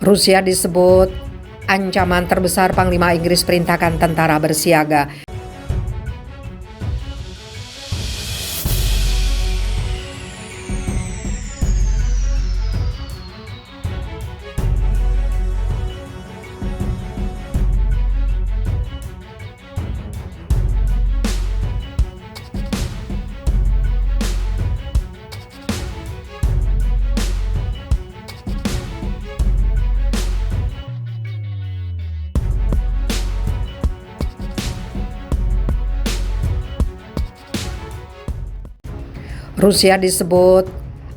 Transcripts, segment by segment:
Rusia disebut ancaman terbesar. Panglima Inggris perintahkan tentara bersiaga. Rusia disebut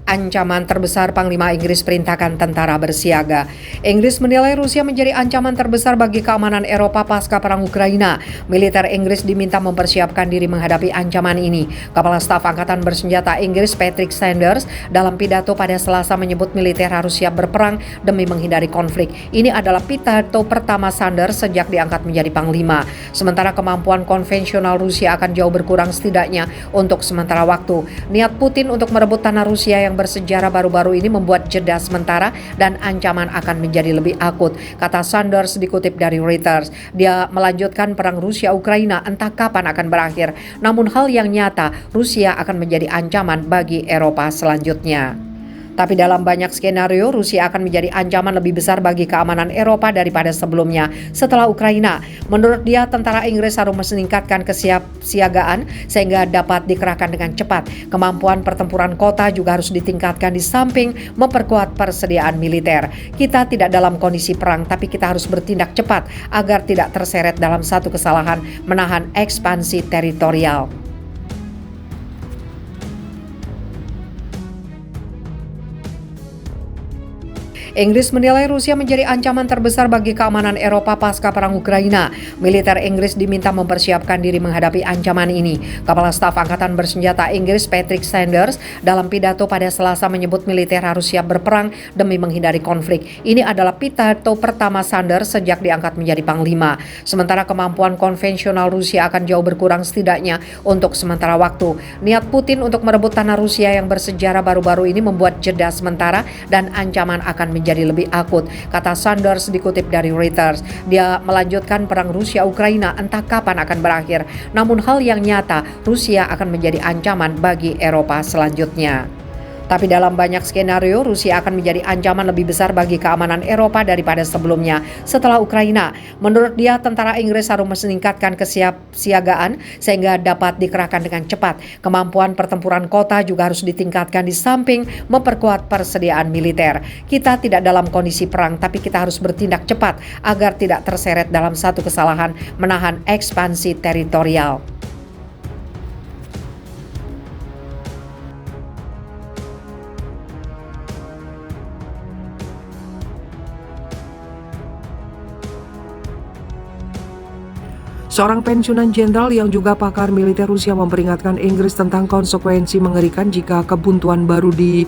ancaman terbesar. Panglima Inggris perintahkan tentara bersiaga. Inggris menilai Rusia menjadi ancaman terbesar bagi keamanan Eropa pasca perang Ukraina. Militer Inggris diminta mempersiapkan diri menghadapi ancaman ini. Kepala Staf Angkatan Bersenjata Inggris Patrick Sanders dalam pidato pada Selasa menyebut militer harus siap berperang demi menghindari konflik. Ini adalah pidato pertama Sanders sejak diangkat menjadi panglima. Sementara kemampuan konvensional Rusia akan jauh berkurang setidaknya untuk sementara waktu. Niat Putin untuk merebut tanah Rusia yang bersejarah baru-baru ini membuat jeda sementara dan ancaman akan menjadi lebih akut, kata Sanders dikutip dari Reuters. Dia melanjutkan perang Rusia-Ukraina entah kapan akan berakhir, namun hal yang nyata Rusia akan menjadi ancaman bagi Eropa selanjutnya. Tapi dalam banyak skenario, Rusia akan menjadi ancaman lebih besar bagi keamanan Eropa daripada sebelumnya setelah Ukraina. Menurut dia, tentara Inggris harus meningkatkan kesiapsiagaan sehingga dapat dikerahkan dengan cepat. Kemampuan pertempuran kota juga harus ditingkatkan di samping memperkuat persediaan militer. Kita tidak dalam kondisi perang, tapi kita harus bertindak cepat agar tidak terseret dalam satu kesalahan menahan ekspansi teritorial. Inggris menilai Rusia menjadi ancaman terbesar bagi keamanan Eropa pasca perang Ukraina. Militer Inggris diminta mempersiapkan diri menghadapi ancaman ini. Kepala Staf Angkatan Bersenjata Inggris Patrick Sanders dalam pidato pada Selasa menyebut militer harus siap berperang demi menghindari konflik. Ini adalah pidato pertama Sanders sejak diangkat menjadi panglima. Sementara kemampuan konvensional Rusia akan jauh berkurang setidaknya untuk sementara waktu. Niat Putin untuk merebut tanah Rusia yang bersejarah baru-baru ini membuat jeda sementara dan ancaman akan menjadi lebih akut, kata Sanders dikutip dari Reuters. Dia melanjutkan perang Rusia-Ukraina entah kapan akan berakhir, namun hal yang nyata Rusia akan menjadi ancaman bagi Eropa selanjutnya. Tapi dalam banyak skenario, Rusia akan menjadi ancaman lebih besar bagi keamanan Eropa daripada sebelumnya setelah Ukraina. Menurut dia, tentara Inggris harus meningkatkan kesiapsiagaan sehingga dapat dikerahkan dengan cepat. Kemampuan pertempuran kota juga harus ditingkatkan di samping memperkuat persediaan militer. Kita tidak dalam kondisi perang, tapi kita harus bertindak cepat agar tidak terseret dalam satu kesalahan menahan ekspansi teritorial. Seorang pensiunan jenderal yang juga pakar militer Rusia memperingatkan Inggris tentang konsekuensi mengerikan jika kebuntuan baru di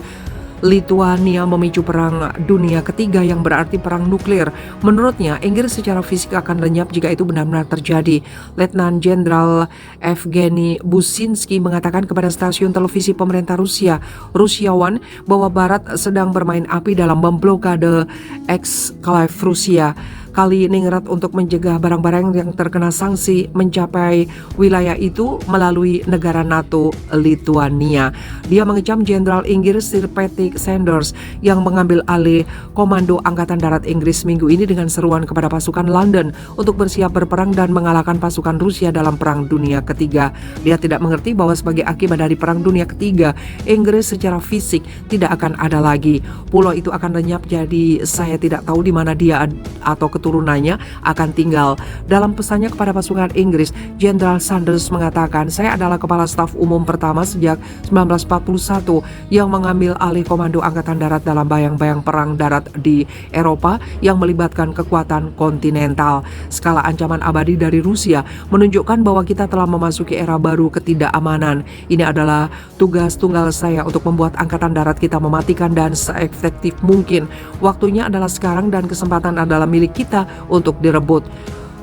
Lituania memicu perang dunia ketiga yang berarti perang nuklir. Menurutnya, Inggris secara fisik akan lenyap jika itu benar-benar terjadi. Letnan Jenderal Evgeny Businski mengatakan kepada stasiun televisi pemerintah Rusia, Russia One, bahwa Barat sedang bermain api dalam memblokade eksklave Rusia. Kaliningrad untuk mencegah barang-barang yang terkena sanksi mencapai wilayah itu melalui negara NATO Lituania. Dia mengecam Jenderal Inggris Sir Patrick Sanders yang mengambil alih Komando Angkatan Darat Inggris minggu ini dengan seruan kepada pasukan London untuk bersiap berperang dan mengalahkan pasukan Rusia dalam Perang Dunia Ketiga. Dia tidak mengerti bahwa sebagai akibat dari Perang Dunia Ketiga, Inggris secara fisik tidak akan ada lagi. Pulau itu akan lenyap, jadi saya tidak tahu di mana dia atau keturunannya akan tinggal. Dalam pesannya kepada pasukan Inggris, Jenderal Sanders mengatakan, saya adalah kepala staf umum pertama sejak 1941 yang mengambil alih Komando Angkatan Darat dalam bayang-bayang perang darat di Eropa yang melibatkan kekuatan kontinental. Skala ancaman abadi dari Rusia menunjukkan bahwa kita telah memasuki era baru ketidakamanan. Ini adalah tugas tunggal saya untuk membuat Angkatan Darat kita mematikan dan seefektif mungkin. Waktunya adalah sekarang dan kesempatan adalah milik kita untuk direbut.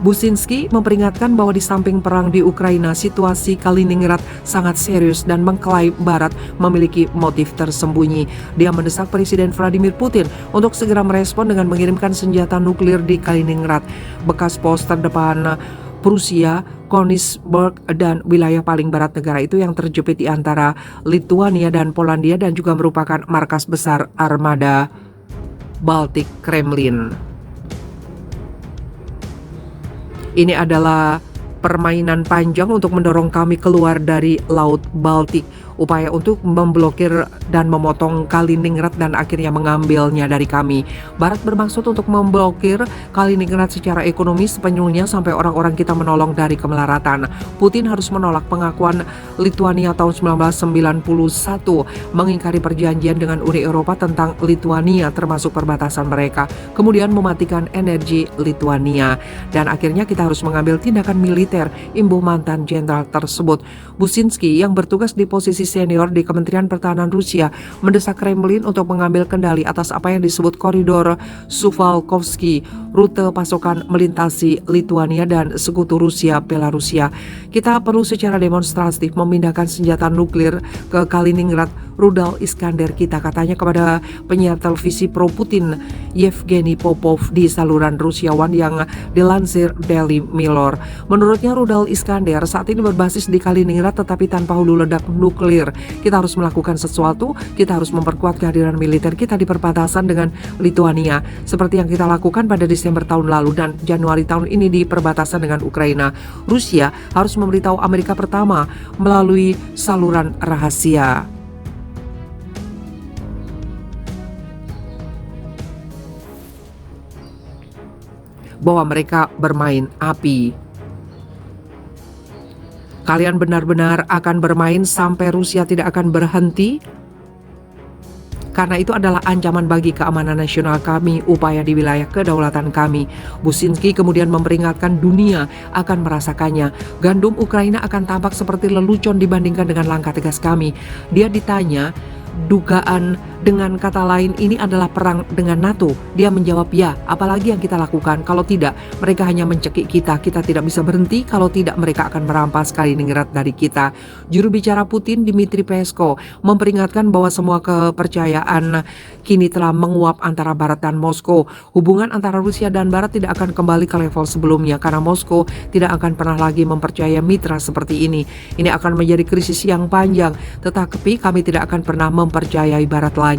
Businski memperingatkan bahwa di samping perang di Ukraina, situasi Kaliningrad sangat serius dan mengklaim Barat memiliki motif tersembunyi. Dia mendesak Presiden Vladimir Putin untuk segera merespon dengan mengirimkan senjata nuklir di Kaliningrad, bekas pos terdepan Prusia, Königsberg, dan wilayah paling barat negara itu yang terjepit di antara Lituania dan Polandia dan juga merupakan markas besar armada Baltik Kremlin. Ini adalah permainan panjang untuk mendorong kami keluar dari Laut Baltik. Upaya untuk memblokir dan memotong Kaliningrad dan akhirnya mengambilnya dari kami. Barat bermaksud untuk memblokir Kaliningrad secara ekonomis sepenuhnya sampai orang-orang kita menolong dari kemelaratan. Putin harus menolak pengakuan Lituania tahun 1991, mengingkari perjanjian dengan Uni Eropa tentang Lituania termasuk perbatasan mereka, kemudian mematikan energi Lituania. Dan akhirnya kita harus mengambil tindakan militer, imbuh mantan jenderal tersebut. Businski yang bertugas di posisi senior di Kementerian Pertahanan Rusia mendesak Kremlin untuk mengambil kendali atas apa yang disebut koridor Suwalkowski, rute pasokan melintasi Lituania dan sekutu Rusia Belarusia. Kita perlu secara demonstratif memindahkan senjata nuklir ke Kaliningrad. Rudal Iskander kita, katanya kepada penyiar televisi pro-Putin Yevgeny Popov di saluran Rusia One yang dilansir Daily Mirror. Menurutnya rudal Iskander saat ini berbasis di Kaliningrad tetapi tanpa hulu ledak nuklir. Kita harus melakukan sesuatu, kita harus memperkuat kehadiran militer kita di perbatasan dengan Lituania seperti yang kita lakukan pada Desember tahun lalu dan Januari tahun ini di perbatasan dengan Ukraina. Rusia harus memberitahu Amerika pertama melalui saluran rahasia. Bahwa mereka bermain api. Kalian benar-benar akan bermain sampai Rusia tidak akan berhenti? Karena itu adalah ancaman bagi keamanan nasional kami, upaya di wilayah kedaulatan kami. Businski kemudian memperingatkan dunia akan merasakannya. Gandum Ukraina akan tampak seperti lelucon dibandingkan dengan langkah tegas kami. Dia ditanya, dugaan dengan kata lain ini adalah perang dengan NATO. Dia menjawab ya, apalagi yang kita lakukan? Kalau tidak, mereka hanya mencekik kita. Kita tidak bisa berhenti, kalau tidak mereka akan merampas Kaliningrad dari kita. Juru bicara Putin, Dmitry Peskov, memperingatkan bahwa semua kepercayaan kini telah menguap antara Barat dan Moskow. Hubungan antara Rusia dan Barat tidak akan kembali ke level sebelumnya karena Moskow tidak akan pernah lagi mempercayai mitra seperti ini. Ini akan menjadi krisis yang panjang, tetapi kami tidak akan pernah mempercayai Barat lagi.